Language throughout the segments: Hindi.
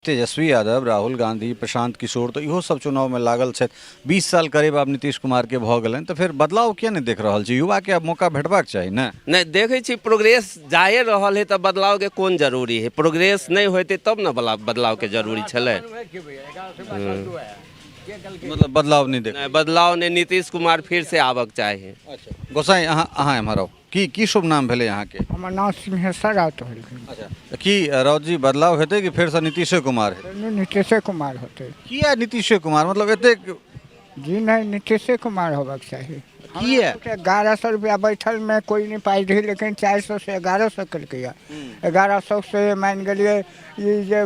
तेजस्वी यादव, राहुल गांधी, प्रशांत किशोर तो इहो सब चुनाव में लागल छथि। 20 साल करीब आब नीतीश कुमार के भऽ गेलनि, तो फिर बदलाव किया नहीं देख रहल छी? युवा के आब मौका भेटबाक चाही ने। नहीं देखे छी प्रोग्रेस जाए रहल है तो बदलाव के कौन जरूरी है? प्रोग्रेस नहीं होते तब न बदलाव के जरूरी छले। मतलब बदलाव नहीं देख। नहीं बदलाव ने नीतीश कुमार फिर से आबक चाहिए। अच्छा गोसाई अहाँ एम्हर आउ। की शुभ नाम भेलै यहाँ के? हमर नाम सिंहेश्वर राउत होल। अच्छा की राउत जी बदलाव हेतै कि फिर से नीतीशे कुमार हेतै? नीतीशे कुमार होते। किया नीतीशे कुमार? मतलब एतेक जी नहीं, नीतीशे कुमार होबाक चाहिए। किया? 1100 रुपया बैठल में कोई नहीं पाई रही, लेकिन 400 से 1100 कल 1100 से मान गलिए ये जे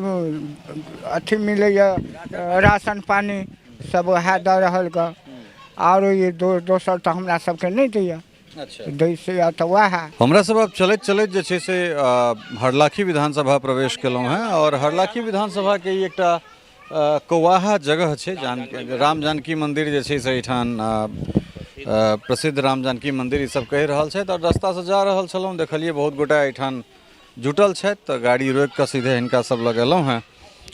अथी मिले राशन पानी सब वह दऽ रहल ग, और ये दोसर तो हमरा सबके नहीं दैया। अच्छा दैसे तो वह हमरा सब अब चलैत चलैत जे छै से हरलाखी विधानसभा प्रवेश केलहुँ हैं, और हरलाखी विधानसभा के ई एकटा कौवाहा जगह छै। राम जानकी मंदिर जे छै से एहिठाम प्रसिद्ध राम जानकी मंदिर ई सब कहि रहल छथि। और रास्ता से जा रहल छलहुँ, देखलिए बहुत गोटा एहिठाम जुटल छथि, तो गाड़ी रोकि कऽ सीधे हिनका सब लग एलहुँ हैं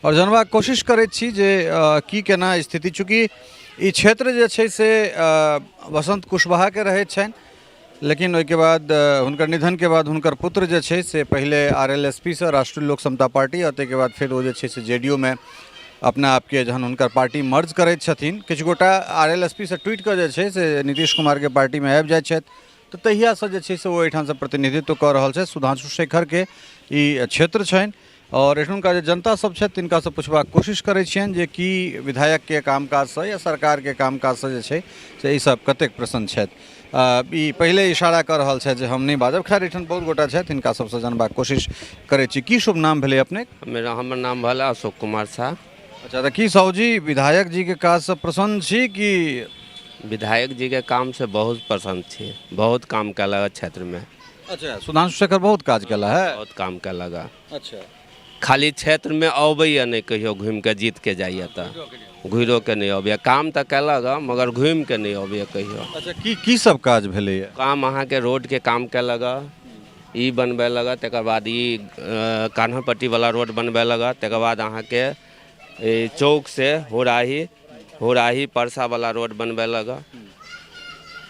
और जानबाक कोशिश करैत छी जे की केना स्थिति। चूँकि ई क्षेत्र जे छै से वसंत कुशवाहा के रहैत छनि, लेकिन ओहिके बाद हुनकर निधन के बाद हुनकर पुत्र जे छै से पहले RLSP से राष्ट्रीय लोक समता पार्टी, और ताहिके बाद फिर वो जे छै से JDU में अपना आपके जहन हुनकर पार्टी मर्ज करैत छथिन। किछु गोटा RLSP से ट्वीट कऽ जे छै से नीतीश कुमार के पार्टी में आबि जाइत छथि, तो तहिया से जे छै से वो एहिठाम से प्रतिनिधित्व कऽ रहल छथि। सुधांशु शेखर के ई क्षेत्र छनि, और एठुनका जे जनता सब छथि तिनका से पुछबाक कोशिश करै छियनि जे कि विधायक के कामकाज से या सरकार के कामकाज से जे छै से ई सब कतेक प्रसन्न छथि। ई पहले इशारा कर रहल छथि जे हम नहीं बाजब। खैर एठन बहुत गोटा छथि, हिनका सबसे जानबाक कोशिश करै छी। की शुभ नाम भेलै अपने? हमर नाम भला अशोक कुमार शाह। अच्छा तो की साहू जी विधायक जी के काज से प्रसन्न छी कि? विधायक जी के काम से बहुत पसंद छी, बहुत काम कला क्षेत्र में। अच्छा सुधांशु शेखर बहुत काज केला है? बहुत काम कला। अच्छा खाली क्षेत्र में अबैया नहीं, कहियो घूम के जीत के जाइए तो घुरो के नहीं अबैया। काम तो कलक मगर घूम के नहीं अबैया कहियो। अच्छा की सब काज भेलै? काम अहाँ के रोड के काम कलक, ई बनबे लगा, तकर बाद ई कान्हापट्टी वाला रोड बनबे लगा, तकर बाद अहाँ के चौक से होराही परसा वाला रोड बनबे लगा,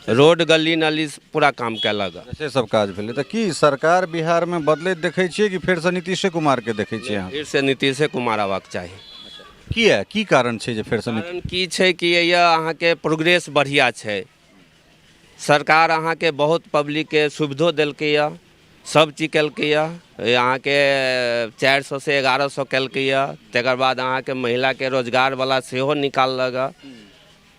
रोड गली नाली पूरा काम कलक। से सब काज भेलै। तो की सरकार बिहार में बदलैत देखै छियै कि फिर से नीतीशे कुमार के देखै छियै अहाँ? फिर से नीतीशे कुमार आबक चाही। किया की कारण छै जे फिर से कारण की छै कि अहाँ के प्रोग्रेस बढ़िया छै। सरकार अहाँ के बहुत पब्लिक के सुविधो देलकै या, सब चीज केलकै या। अहाँ के 400 से 1100 केलकै या, तकर बाद अहाँ के महिला के रोजगार वाला सेहो निकाललक।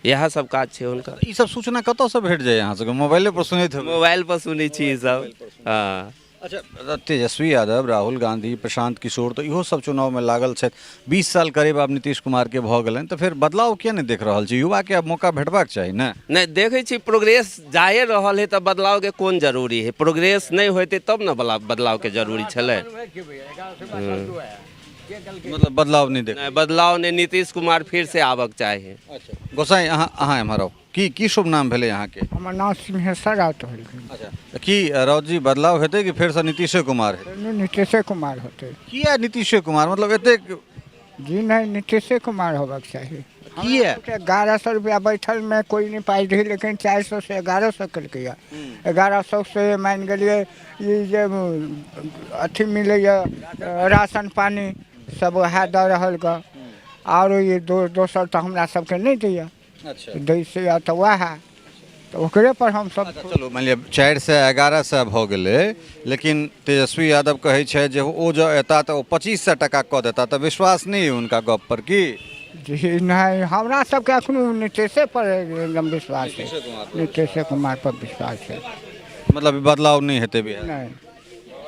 यह सब काज छै हुनका। ई सब सूचना कतऽ से भेट जाए अहाँ सबके? मोबाइले पर सुनैत हेबै? मोबाइल पर सुनै छी ई सब। हाँ अच्छा तेजस्वी यादव, राहुल गांधी, प्रशांत किशोर तो इहो सब चुनाव में लागल छथि। 20 साल करीब आब नीतीश कुमार के भऽ गेलनि, तो फिर बदलाव किया नहीं देख रहल छी? युवा के आब मौका भेटबाक चाही ने। नहीं देखे छी प्रोग्रेस जाए रहल है तो बदलाव के कौन जरूरी है? प्रोग्रेस नहीं होते तब न बदलाव के जरूरी छले। मतलब बदलाव नहीं देख। नहीं बदलाव ने नीतीश कुमार फिर से आबक चाहिए। अच्छा गोसाई अहाँ एम्हर आउ। की शुभ नाम भेलै यहाँ के? हमर नाम सिंहेश्वर राउत होल। अच्छा की राउत जी बदलाव हेतै कि फिर से नीतीशे कुमार हेतै? नीतीशे कुमार होते। किया नीतीशे कुमार? मतलब एतेक जी नहीं, नीतीशे कुमार होबाक चाहिए। किया? 1100 रुपया बैठल में कोई नहीं पाई रही, लेकिन 400 से 1100 कल 1100 से मान गलिए ये जे अथी मिले राशन पानी सब वह दऽ रहल ग, और ये दोसर तो हमरा सबके नहीं दैया। अच्छा दैसे तो वह तो ओकरे पर हम सब। चलो मान लिअ 4 से 1100 भऽ गेलै, लेकिन तेजस्वी यादव कहै छै जे ओ जो एता तो 2500 टका कऽ देता, तो विश्वास नहीं है उनका गप पर की? जी नहीं, हमरा सबके एखनो नीतीशे पर एकदम विश्वास है। नीतीशे कुमार पर विश्वास है। मतलब बदलाव नहीं हेतै बिहार? नहीं।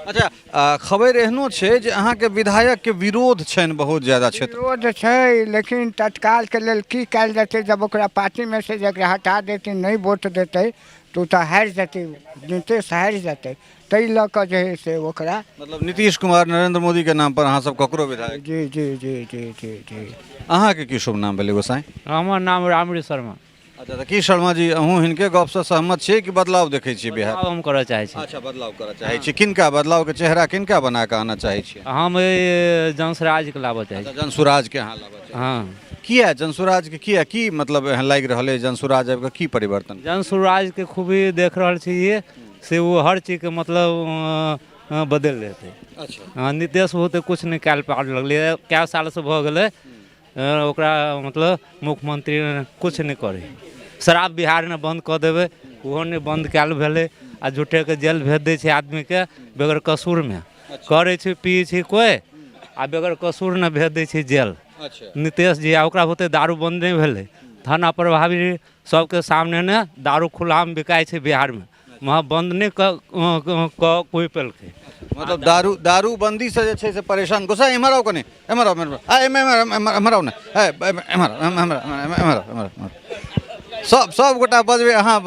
अच्छा खबर एहनो छै जे अहाँके विधायक के विरोध छनि बहुत ज्यादा क्षेत्र? विरोध छै, लेकिन तत्काल के लेल की कयल जेतै? जब ओकरा पार्टी में से जकरा हटा देतै, नहीं वोट देतै, तो हारि जेतै, नीतीश हारि जेतै। ताहि लऽ कऽ जे है से ओकरा मतलब नीतीश कुमार, नरेंद्र मोदी के नाम पर अहाँ सब ककरो विधायक? जी जी जी जी जी जी। अहाँके की शुभ नाम भेलै गोसाई? हमर नाम रामरी शर्मा। अच्छा तऽ की शर्मा जी अहूँ हिनके गपसँ सहमत छियै कि बदलाव देखै छियै बिहार आब हम करऽ चाहै छी। अच्छा बदलाव करऽ चाहै छी किनका बदलावके चेहरा किनका बना कऽ आना चाहै छियै हम ई जनसराजके लाबऽ चाहै अच्छा छी। जनसुराजके अहाँ लाबऽ चाहै हाँ, किया जनसुराजके किया की मतलब एहन लागि रहल अइ जनसुराज आबि कऽ की परिवर्तन जनसुराजके खूबी देख रहल छियै से वो हर चीजके मतलब बदलि देतै। अच्छा हाँ, नीतीश बहुते कुछ नहीं कल पार लगलै, कए सालसँ भऽ गेलै ओकरा मतलब मुख्यमंत्री कुछ नहीं करे। शराब बिहारमे बंद कऽ देबै ओहो नहीं बंद कयल भेलै आ झूठेके जेल भेज दै छै आदमीके बगैर कसूरमे करै छै पियै छै कोइ आ बगैर कसूर ने भेज दै छै जेल। अच्छा नीतीश जी आ ओकरा होते दारू बंद नहीं भेलै थाना प्रभावी सबके सामने ने दारू खुलामे बिकाइ छै बिहारमे वहाँ बंद नहीं कोई पेलकै। मतलब दारूबंदी से जे छै से परेशान गोसा एम्हर आओ कनि एम्हर आओ एम्हर आओ ने एम्हर सब गोटा बजबै अहाँ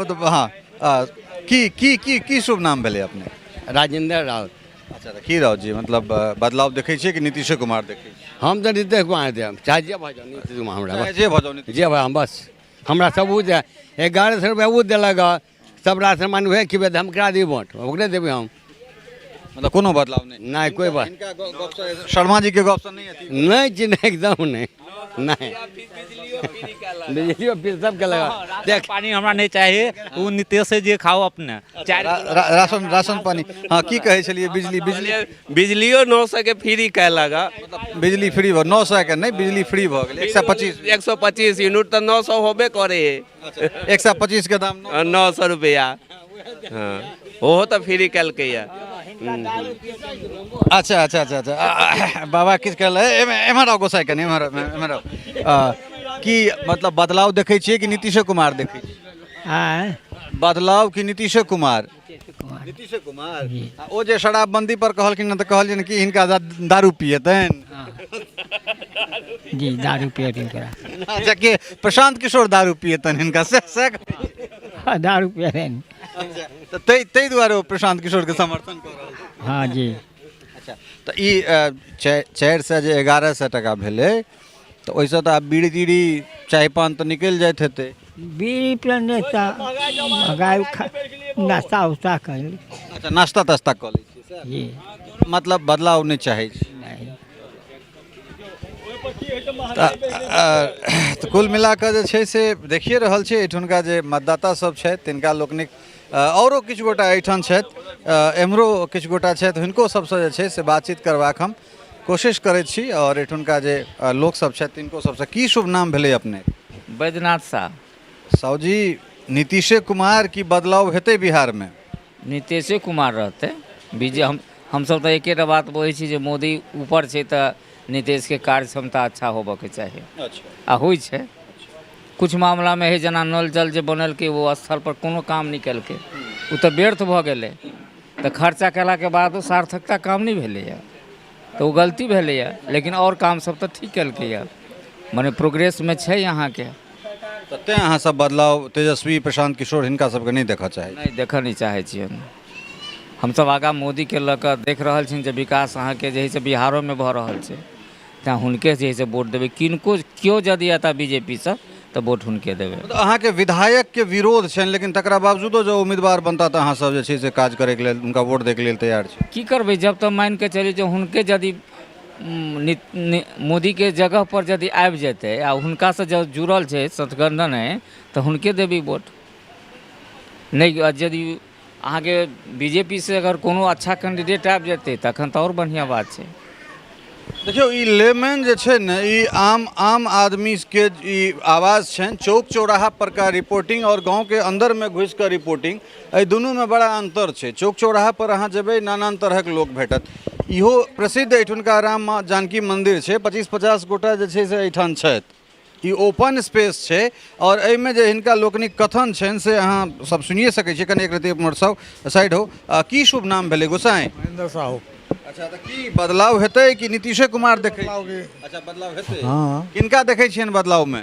हाँ की शुभ नाम भेलै अपने राजेंद्र राउत। अच्छा तऽ की राउत जी मतलब बदलाव देखै छियै कि नीतीश कुमार देखै छियै हम तऽ नीतीश कुमार देब चाहे जे भऽ जाओ नीतीश कुमार हमरा चाहे जे भऽ जाओ नीतीश जे भाई बस हमरा सब ओ दे 1100 रुपया ओ देलक सब राशन मान उहे खिबे हम करा दी वोट ओकरे देबै हम मतलब कोनो बदलाव नहीं नहीं कोई बात इनका गपसँ शर्मा जी के गपसँ नहीं अथी नहीं जी नहीं एकदम नहीं नहीं बिजलियो बिल सब के लगा देख पानी हमरा नहीं चाहिए वो नीतीश से जे खाओ अपने चार राशन पानी हाँ की कहै छलियै बिजली बिजलियो 900 के फ्री कयलक बिजली फ्री भऽ 900 के नहीं बिजली फ्री भऽ गेलै 125 यूनिट तऽ 900 होबे करे 125 के दाम 900 रुपया हाँ ओहो तऽ फ्री कयलकै या अच्छा बाबा किछु कहल एम्हर आओ गोसाई कनि एम्हर आओ की मतलब बदलाव देखै छियै कि नीतीश कुमार देखै छियै बदलाव कि नीतीश कुमार नीतीश कुमार ओ जे शराबबंदी पर कहलखिन तऽ कहलियनि कि हिनका दारू पियतनि जी दारू पियथिन अच्छा के प्रशांत किशोर दारू पियतनि हिनका से दारू पियथिन तऽ ताहि दुआरे ओ प्रशांत किशोरके समर्थन कऽ रहल छै हाँ जी। अच्छा तऽ ई 400 जे 1100 टका भेलै तऽ ओहिसँ तऽ आब बीड़ी तीड़ी चाय पान तऽ निकलि जाइत हेतै बीड़ी पियने नाश्ता उस्ता कर अच्छा नाश्ता तास्ता कऽ लै छियै सर जी मतलब बदलाव नहि चाहै छी नहीं तऽ कुल मिला कऽ जे छै से देखिए रहल छै एहिठुनका जे मतदाता सब छथि तिनका लोकनिक औरो किछु गोटा एहिठाम छथि एम्हरो किछु गोटा छथि हुनको सबसँ जे छै से बातचीत करबाक हम कोशिश करैत छी और एहिठुनका जे लोकसब छथि तिनको सबसँ की शुभ नाम भेलै अपने बैद्यनाथ शाह। साहु जी नीतीशे कुमार की बदलाव हेतै बिहारमे नीतीशे कुमार रहतै बीजे हमसब तऽ एकेटा बात बोलै छी जे मोदी ऊपर छै तऽ नीतीशके कार्य क्षमता अच्छा होबऽके चाही आ होइ छै कुछ मामलामे है जेना नल जल जे बनेलकै वो स्थल पर कोनो काम नहीं केलकै ओ तऽ व्यर्थ भऽ गेलै तऽ खर्चा केलाके बादो सार्थकता काम नहीं भेलैए तऽ ओ गलती भेलैए लेकिन और काम सब तऽ ठीक केलकैए मने प्रोग्रेसमे छै अहाँके तऽ तेँ अहाँसब बदलाव तेजस्वी प्रशांत किशोर हिनका सबके नहि देखऽ चाहै नहीं देखऽ नहीं चाहै छियै हमसब आगाँ मोदीके लऽ कऽ देख रहल छी जे विकास अहाँके जे है से बिहारोमे भऽ रहल छै तैँ हुनके जे है से वोट देबै किनको केओ यदि एता बीजेपीसँ तऽ वोट हुनके देबै अहाँके विधायकके विरोध छनि लेकिन तकरा बावजूदो जब उम्मीदवार बनता तऽ अहाँसब जे छै से काज करैके लेल हुनका वोट दैके लेल तैयार छी की करबै जब तक मानि कऽ चली जे हुनके यदि मोदीके जगह पर यदि आबि जेतै आ हुनकासँ जब जुड़ल छै सतगंधन है तऽ हुनके देबै वोट नहीं यदि अहाँके बीजेपी से अगर कोनो अच्छा कैंडिडेट आबि जेतै तखन तऽ और बढ़िआँ बात छै देखियौ ई लेमन जे छै ने ई आम आदमीके ई आवाज़ छनि चौक चौराहा पर का रिपोर्टिंग और गाँव के अंदर में घुसि कऽ रिपोर्टिंग एहि दुनूमे बड़ा अंतर छै चौक चौराहा पर अहाँ जेबै नाना तरहक लोक भेटत इहो प्रसिद्ध एहिठुनका राम जानकी मन्दिर छै 25-50 गोटा जे छै से एहिठाम छथि ई ओपन स्पेस छै और एहिमे जे हिनका लोकनिक कथन छनि से अहाँ सब सुनिए सकै छियै कनि एक रति मोटरसाइकिल साइड हो की शुभ नाम भेलै गोसाई महेंद्र साहू। अच्छा तऽ की बदलाव हेतै कि नीतीशे कुमार देखै अच्छा बदलाव हेतै हाँ किनका देखै छियनि बदलावमे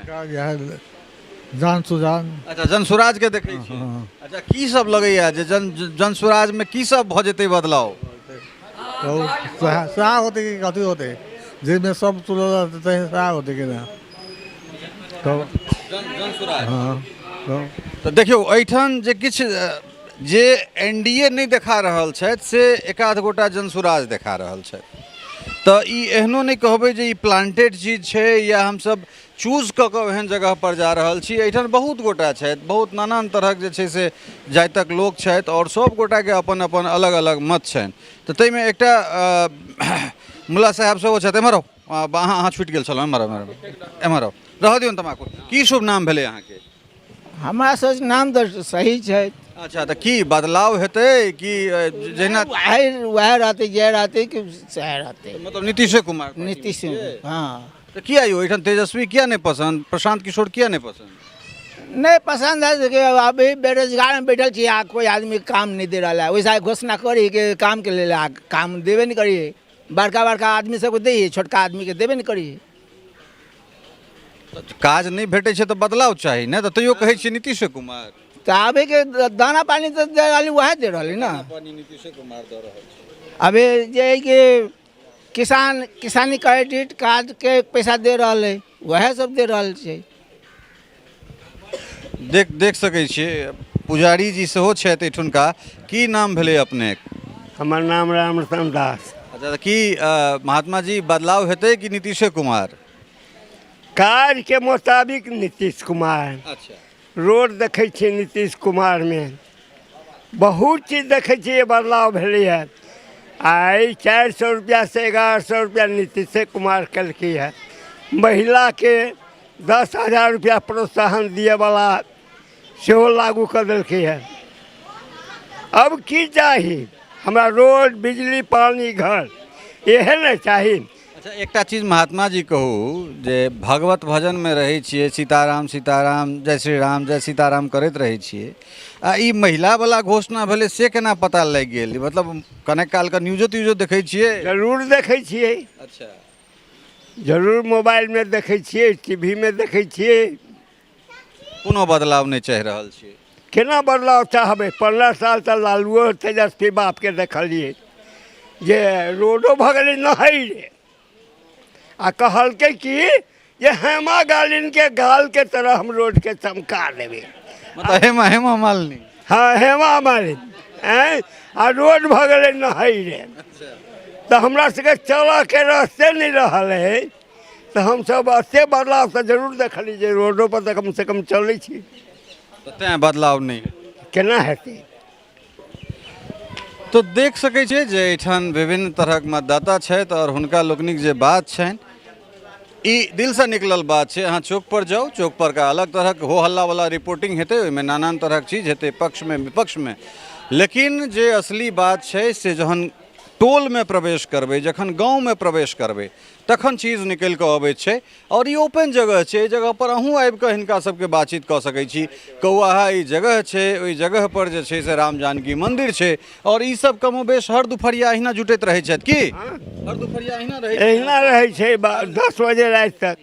जान सुजान अच्छा जनसुराजके देखै छी अच्छा की सब लगैया जे जनसुराजमे की सब भऽ जेतै बदलाव सएह होते कि कथी होते जिसमें सब सएह होते कि ना तो जनसुराज हाँ तऽ देखियौ एहिठाम जे किछु जे एनडीए नहि देखा रहल छथि से एकाध गोटा जनसुराज देखा रहल छथि। तऽ ई एहनो नहि कहबै जे ई प्लांटेड चीज छै या हमसब चूज कऽ कऽ एहन जगह पर जा रहल छी। एहिठाम बहुत गोटा छथि, बहुत नानान तरहक जे छै से जातिक लोक छथि और सब गोटाके अपन अपन अलग अलग मत छनि। तऽ ताहिमे एकटा मुल्ला साहब सेहो छथि। एम्हर आउ, अहाँ छुटि गेल छलहुँ, एम्हर आउ, रहऽ दियौन तमाकू। की शुभ नाम भेलै अहाँके? हमरा सब नाम तऽ सही छै। अच्छा, तऽ की बदलाव हेतै कि जहिना वह रहते जे रहते कि सह रहते, मतलब नीतीश कुमार? नीतीश, हाँ। तो किया यो एठाम तेजस्वी किया नहीं पसंद, प्रशांत किशोर किया नहीं पसंद? नहीं पसंद है कि अभी बेरोजगार में बैठल छी, कोई आदमी काम नहीं दे रहा है। वैसा घोषणा करी कि काम के लिए काम देवे नहीं करी। बड़का बड़का आदमी सबको दी, छोटका आदमी के देवे नहीं करी। काज नहीं भेटे छै तो बदलाव चाहिए ना। तो तैयो कहै छी नीतीश कुमार। तो अभी के दाना पानी तो दे रही, वह दे रही ना। नीतीश कुमार दे रहल छै। अभी जे कि किसानी क्रेडिट कार्ड के पैसा दे रहा है, वह सब दे रहा है। देख सकै छियै पुजारी जी सेहो छथि एठुनका। की नाम भेलै अपने? हमर नाम रामरतन दास। अच्छा, तऽ की महात्मा जी बदलाव हेतै कि नीतीश कुमार? कार्य के मुताबिक नीतीश कुमार। अच्छा, रोड देखै छियै नीतीश कुमार में, बहुत चीज देखै छियै बदलाव भेलै है। आई 400 रुपया से 1100 रुपया नीतीश कुमार कलकै है। महिला के 10,000 रुपया प्रोत्साहन दिए वाला सेहो लागू कर देलकै है। अब की चाही हमरा? रोड, बिजली, पानी, घर, यह न चाही। अच्छा, एकटा चीज महात्मा जी कहू जे भगवत भजन में रहै छियै, सीताराम सीताराम, जय श्री राम, जय सीताराम करैत रहै छियै, आ ई महिला वाला घोषणा भेलै से केना पता लागि गेल? मतलब कने काल का न्यूजो त्यूजो देखै छियै? जरूर देखै छियै। अच्छा, जरूर मोबाइल में देखै छियै, टीवी में देखै छियै। कोनो बदलाव नहीं चाहि रहल छियै? केना बदलाव चाहबै? 15 साल तऽ लालुओ तेजस्वी बाप के देखलिए जे रोडो भऽ गेलै नहै रे, आ कहलकै कि जे हेमा गालिन के गाल के तरह हम रोड के चमका देबै। मतलब हेमा मालिनी? हाँ, हेमा मालिन आ रोड भऽ गेलै नहै रे। तऽ हमरा सबके चलऽ के रास्ते नहीं रहल है। तो हम सब ऐसे बदलाव तो जरूर देखली जे रोडो पर तऽ कम से कम चलै छी। तो तैं बदलाव नहीं केना हेतै? तो देख सकै छियै जे एठान विभिन्न तरहक मतदाता छथि और हुनका लोकनिक जे बात छनि ई दिल से निकलल बात छै। अहाँ चौक पर जाओ, चौक पर का अलग तरह हो हल्ला वाला रिपोर्टिंग हेतै, ओहिमे नानान तरहक चीज हेतै पक्ष में विपक्ष में। लेकिन जे असली बात छै से जहन टोल में प्रवेश करबै, जखन गाँव में प्रवेश करबै, तखन चीज निकलि कऽ अबैत छै। और ई ओपन जगह छै, एहि जगह पर अहूँ आबि कऽ हिनका सबके बातचीत कऽ सकै छी। कौआहा ई जगह छै, ओहि जगह पर जे छै से राम जानकी मंदिर छै, और ई सब कमोबेश हर दुपहरिया अहिना जुटैत रहै छथि की? हर दुपहरिया अहिना रहै छै? एहिना रहै छै 10 बजे राति तक।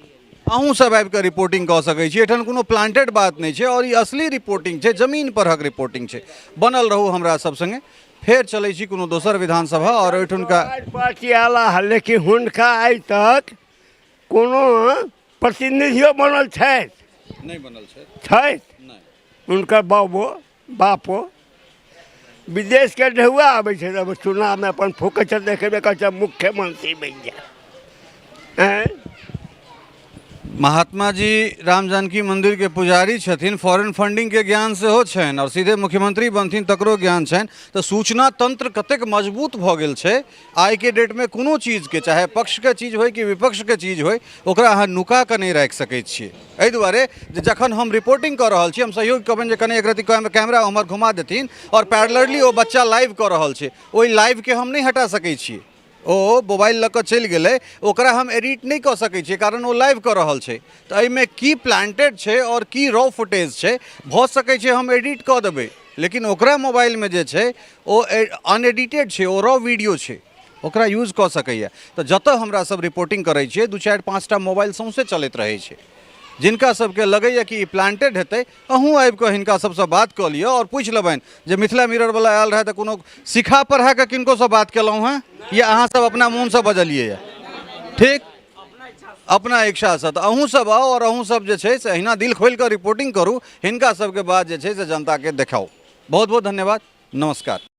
अहूँ सब आबि कऽ रिपोर्टिंग कऽ सकै छी। एठान कोनो प्लांटेड बात नहीं छै और ई असली रिपोर्टिंग छै, जमीन परहक रिपोर्टिंग छै। बनल रहू हमरा सब संगे। फेर चलै छी कोनो दोसर विधानसभा और ओहिठुनका पार्टी आला है, लेकिन हुनका आइ तक कोनो प्रतिनिधियो बनल छथि नहीं बनल छै? छथि हुनकर बापो विदेश के ढहुआ आबै छै, तब चुनाव में अपन फूकै छै, देखेबे कहै छै मुख्यमंत्री बनि जाए। महात्मा जी राम जानकी मंदिर के पुजारी छथिन, फॉरेन फंडिंग के ज्ञान सेहो छनि और सीधे मुख्यमंत्री बनथिन तकरो ज्ञान छनि। तो सूचना तंत्र कतेक मजबूत भऽ गेल छै आइ के डेट में। कोनो चीज के चाहे पक्ष के चीज होय कि विपक्ष के चीज होय, ओकरा अहाँ नुका कऽ नहीं राखि सकैत छियै। एहि दुआरे जे जखन हम रिपोर्टिंग कऽ रहल छी, हम सहयोग कहबनि जे कने एक रति कैमरा हमर घुमा देथिन और पैरेलली ओ बच्चा लाइव कऽ रहल छै, ओहि लाइव के हम नहीं हटा सकैत छियै। ओ मोबाइल लऽ कऽ चलि गेलै, ओकरा हम एडिट नहीं कऽ सकै छियै कारण ओ लाइव कऽ रहल छै। तऽ एहिमे की प्लांटेड छै और की रॉ फुटेज छै, भऽ सकै छै हम एडिट कऽ देबै, लेकिन ओकरा मोबाइल में जे छै ओ अनएडिटेड छै, ओ रॉ वीडियो छै, ओकरा यूज कऽ सकैए। तऽ जतऽ हमरा सब रिपोर्टिंग करै छियै 2-4-5टा मोबाइल सौंसे चलैत रहै छै। जिनका सबके लगैए कि ई प्लांटेड हेतै, अहूँ आबि कऽ हिनका सबसँ बात कऽ लिअ और पूछि लेबनि जे मिथिला मिरर वाला आयल रहै तऽ कोनो सिखा पढ़ा कऽ किनको से बात केलहुँ हैं या अहाँ सब अपना मोन से बजलियै? ठीक, अपना इच्छा से तो अहूँ सब आओ और अहूँ सब जे छै से अहिना दिल खोल कर रिपोर्टिंग करूँ, हिनका सबके बाद जे छै से जनता के देखाओ। बहुत बहुत धन्यवाद, नमस्कार।